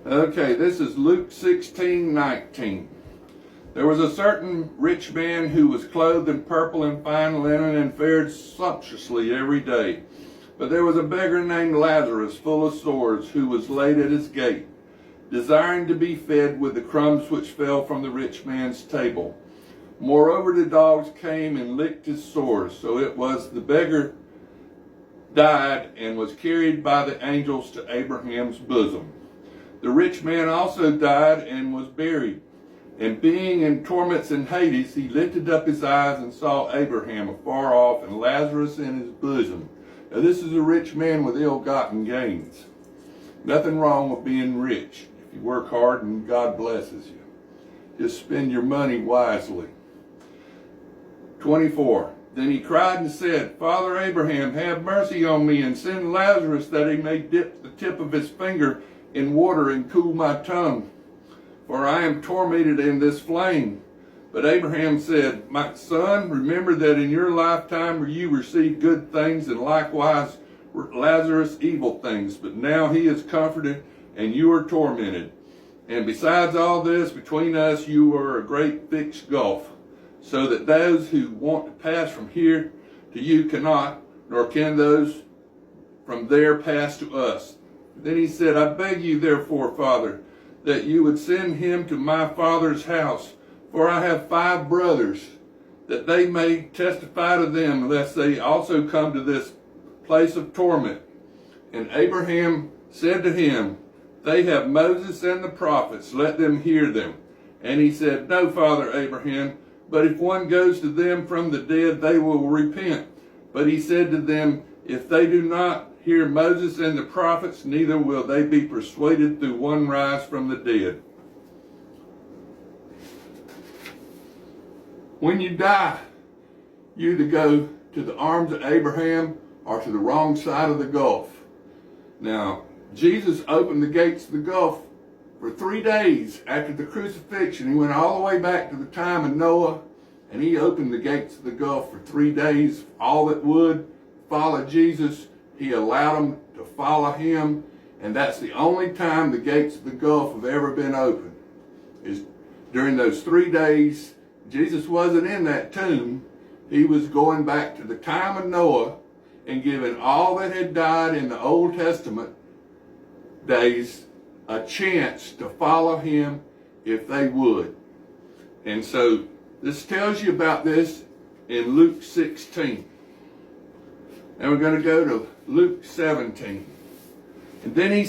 Okay, this is Luke 16:19. There was a certain rich man who was clothed in purple and fine linen and fared sumptuously every day. But there was a beggar named Lazarus, full of sores, who was laid at his gate, desiring to be fed with the crumbs which fell from the rich man's table. Moreover, the dogs came and licked his sores. So it was the beggar died and was carried by the angels to Abraham's bosom. The rich man also died and was buried. And being in torments in Hades, he lifted up his eyes and saw Abraham afar off and Lazarus in his bosom. Now this is a rich man with ill-gotten gains. Nothing wrong with being rich if you work hard and God blesses you. Just spend your money wisely. 24. Then he cried and said, Father Abraham, have mercy on me and send Lazarus that he may dip the tip of his finger in water and cool my tongue, for I am tormented in this flame. But Abraham said, My son, remember that in your lifetime you received good things, and likewise Lazarus evil things. But now he is comforted, and you are tormented. And besides all this, between us you are a great fixed gulf, so that those who want to pass from here to you cannot, nor can those from there pass to us. Then he said, I beg you therefore, Father, that you would send him to my father's house, for I have 5 brothers, that they may testify to them, lest they also come to this place of torment. And Abraham said to him, They have Moses and the prophets, let them hear them. And he said, No, Father Abraham, but if one goes to them from the dead, they will repent. But he said to them, If they do not hear Moses and the prophets, neither will they be persuaded through one rise from the dead. When you die, you either go to the arms of Abraham or to the wrong side of the gulf. Now, Jesus opened the gates of the gulf for 3 days after the crucifixion. He went all the way back to the time of Noah, and he opened the gates of the gulf for 3 days. All that would follow Jesus, he allowed them to follow him, and that's the only time the gates of the gulf have ever been opened, is during those 3 days. Jesus wasn't in that tomb. He was going back to the time of Noah and giving all that had died in the Old Testament days a chance to follow him if they would. And so this tells you about this in Luke 16. And we're going to go to Luke 17. And then he